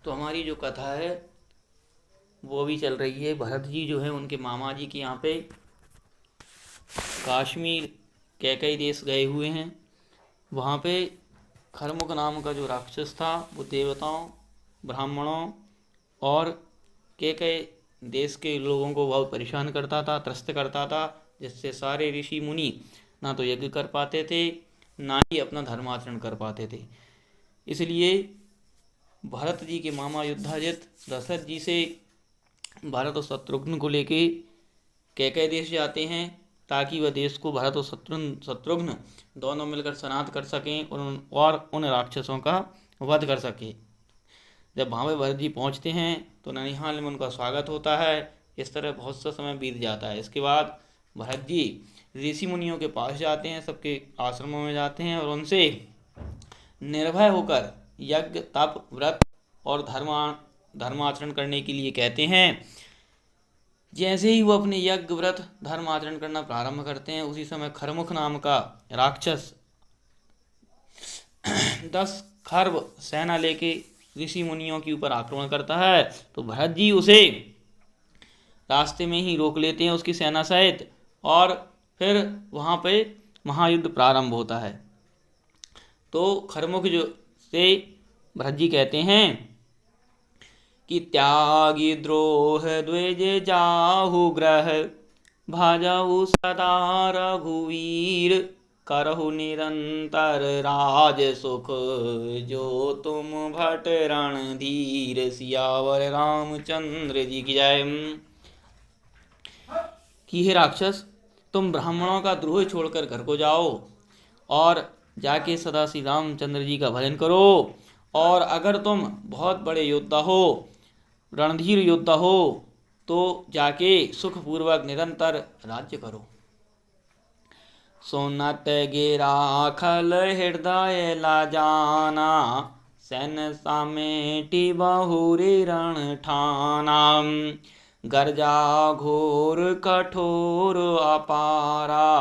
तो हमारी जो कथा है वो भी चल रही है। भरत जी जो है उनके मामा जी के यहाँ पे काश्मीर कैकई देश गए हुए हैं। वहाँ पे खरमुख नाम का जो राक्षस था वो देवताओं, ब्राह्मणों और कैकई देश के लोगों को बहुत परेशान करता था, त्रस्त करता था, जिससे सारे ऋषि मुनि ना तो यज्ञ कर पाते थे ना ही अपना धर्माचरण कर पाते थे। इसलिए भरत जी के मामा युद्धाजित दशरथ जी से भरत और शत्रुघ्न को लेके कैकई देश जाते हैं ताकि वह देश को भरत और शत्रुघ्न दोनों मिलकर सनात कर सकें और उन राक्षसों का वध कर सके। जब वहाँ पे भरत जी पहुँचते हैं तो ननिहाल में उनका स्वागत होता है। इस तरह बहुत सा समय बीत जाता है। इसके बाद भरत जी ऋषि मुनियों के पास जाते हैं, सबके आश्रमों में जाते हैं और उनसे निर्भय होकर यज्ञ, तप, व्रत और धर्माचरण करने के लिए कहते हैं। जैसे ही वो अपने यज्ञ, व्रत, धर्म आचरण करना प्रारंभ करते हैं उसी समय खरमुख नाम का राक्षस 10 खर्व सेना लेके ऋषि मुनियों के ऊपर आक्रमण करता है। तो भरत जी उसे रास्ते में ही रोक लेते हैं उसकी सेना सहित और फिर वहाँ पे महायुद्ध प्रारंभ होता है। तो खरमुख जो से भरत जी कहते हैं कि त्यागी द्रोह द्विज जाहु ग्रह, भाजहु सदा रघुवीर, करहु निरंतर राज सुख, जो तुम भट रणधीर। सियावर रामचंद्र जी की जय। कि हे राक्षस, तुम ब्राह्मणों का द्रोह छोड़कर घर को जाओ और जाके सदा श्री रामचंद्र जी का भजन करो। और अगर तुम बहुत बड़े योद्धा हो, रणधीर योद्धा हो, तो जाके सुखपूर्वक निरंतर राज्य करो। सुनत गिरा खल हृदय लाजाना, सैन समेटी बहुरी रण ठाना। गर्जा घोर कठोर अपारा,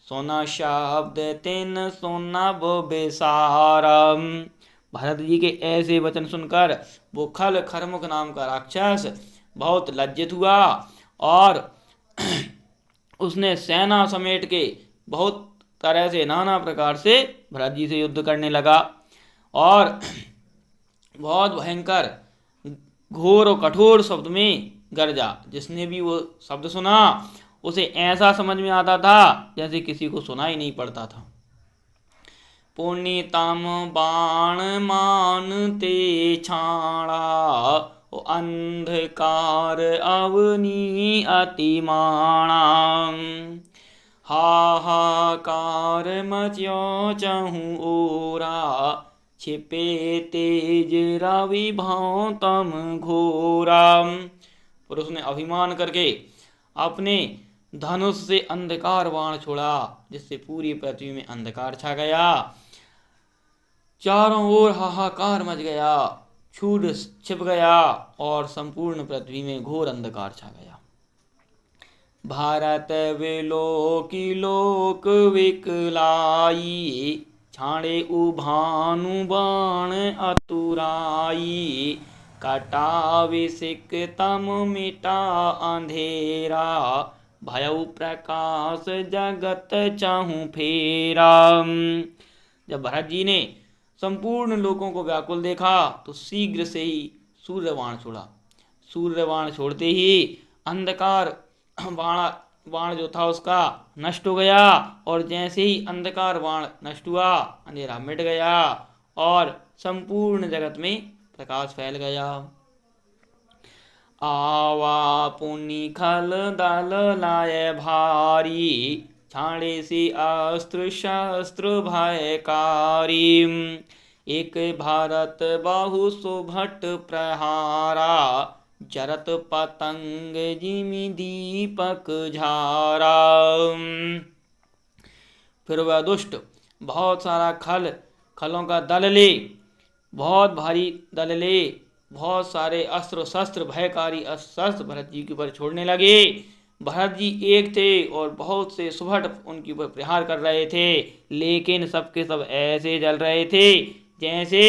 सुना शब्द तिन सुनब बेसारा। भरत जी के ऐसे वचन सुनकर वो खरमुख नाम का राक्षस बहुत लज्जित हुआ और उसने सेना समेट के बहुत तरह से, नाना प्रकार से भरत जी से युद्ध करने लगा और बहुत भयंकर, घोर और कठोर शब्द में गरजा। जिसने भी वो शब्द सुना उसे ऐसा समझ में आता था जैसे किसी को सुना ही नहीं पड़ता था। पुण्यतम बाण मानते छाड़ा, अंधकार अवनी अतिमाणा। हाहाकार मच्यो चहु ओरा, छिपे तेज रवि भांतम घोरा। पर उसने अभिमान करके अपने धनुष से अंधकार बाण छोड़ा, जिससे पूरी पृथ्वी में अंधकार छा गया। चारों ओर हाहाकार मच गया, सूर्य छिप गया और संपूर्ण पृथ्वी में घोर अंधकार छा गया। भारत विलोकी लोक विकलाई, छाड़े उभानु बाण अतुराई। कटाविसिक तम मिटा अंधेरा, भयउ प्रकाश जगत चाहू फेरा। जब भरत जी ने संपूर्ण लोगों को व्याकुल देखा तो शीघ्र से ही सूर्यबाण छोड़ा। सूर्यबाण छोड़ते ही अंधकार बाण जो था उसका नष्ट हो गया और जैसे ही अंधकार बाण नष्ट हुआ, अंधेरा मिट गया और संपूर्ण जगत में प्रकाश फैल गया। आवा पुनि खल दल लाय भारी, छाड़े से अस्त्र शस्त्र भयकारी। एक भारत बाहु सुभट प्रहारा, जरत पतंग जिमि दीपक झारा। फिर वह दुष्ट बहुत सारा खलों का दल ले, बहुत भारी दल ले, बहुत सारे अस्त्र शस्त्र, भयकारी अस्त्र भरत जी के ऊपर छोड़ने लगे। भरत जी एक थे और बहुत से सुभट उनके ऊपर प्रहार कर रहे थे, लेकिन सबके सब ऐसे जल रहे थे जैसे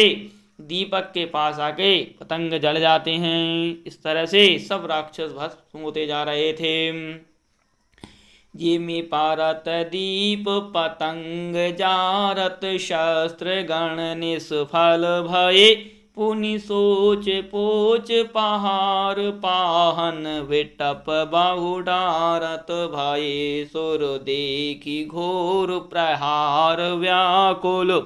दीपक के पास आके पतंग जल जाते हैं। इस तरह से सब राक्षस भस्म होते जा रहे थे। ये में पारत दीप पतंग जारत शस्त्र गण निष्फल भये पुनि सोच पोच पहार पाहन विटप बाहु डारत भये सुर देखी घोर प्रहार व्याकुल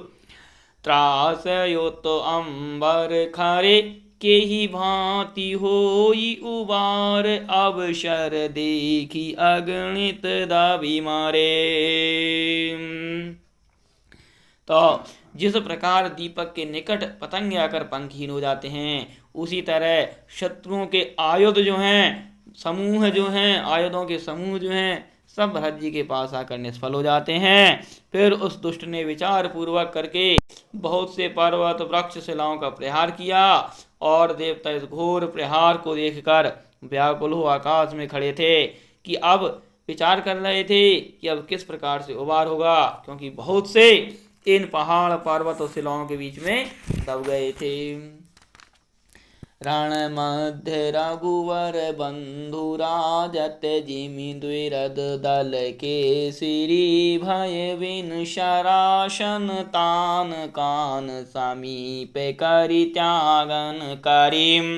त्रास युत अंबर खरे के ही भांति होई उबार अवसर देखी अगणित दावी मारे। तो जिस प्रकार दीपक के निकट पतंग आकर पंखहीन हो जाते हैं, उसी तरह शत्रुओं के आयुध जो हैं, समूह जो हैं, आयुधों के समूह जो हैं, सब भरत जी के पास आकर निष्फल हो जाते हैं। फिर उस दुष्ट ने विचार पूर्वक करके बहुत से पर्वत वृक्ष शिलाओं का प्रहार किया और देवता इस घोर प्रहार को देखकर व्याकुल हो आकाश में खड़े थे कि अब विचार कर रहे थे कि अब किस प्रकार से उबार होगा, क्योंकि बहुत से इन पहाड़ पर्वत और शिलाओं के बीच में दब गए थे। रण मध्य रघुवर बंधु राजत जिमि द्विरद दल के सिरी भय बिन शरासन तान कान समीप करि त्यागन करिम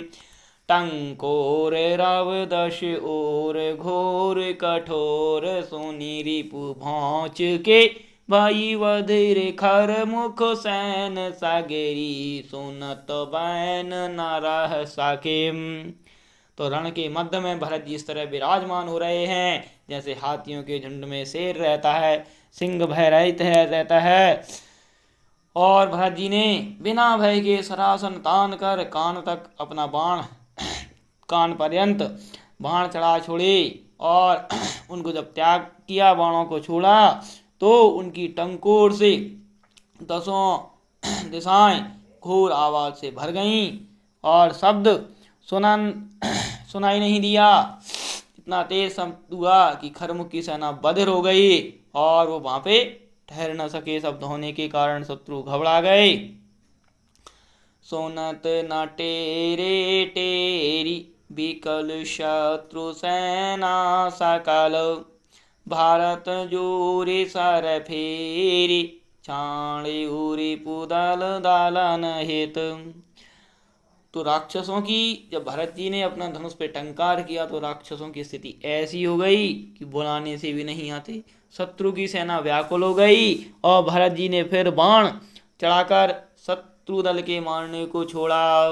टंकोर रव दश ओर घोर कठोर सुनि रिपु भौच के भाई वधिर खर मुख सैन सागरी सुनत बैन न रह सके। तो रण के मध्य में भरत जी इस तरह विराजमान हो रहे हैं जैसे हाथियों के झुंड में शेर रहता है, सिंह भय रहित रहता है। और भरत जी ने बिना भय के सरासन तान कर कान तक अपना बाण कान पर्यंत बाण चढ़ा छोड़े और उनको जब त्याग किया, बाणों को छोड़ा, तो उनकी टंकोर से दसों दिशाएं घोर आवाज से भर गईं और शब्द सुनाई नहीं दिया। इतना तेज शब्द हुआ कि खरमुख की सेना बधिर हो गई और वो वहां पे ठहर न सके। शब्द होने के कारण शत्रु घबरा गए। सोनत न टेरे टेरी बिकल शत्रु सेना सकल भारत जोरे सर फेरी छाणे उरी पुदल दालन हित। तो राक्षसों की जब भरत जी ने अपना धनुष पे टंकार किया तो राक्षसों की स्थिति ऐसी हो गई कि बुलाने से भी नहीं आते। शत्रु की सेना व्याकुल हो गई और भरत जी ने फिर बाण चढ़ाकर शत्रु दल के मारने को छोड़ा।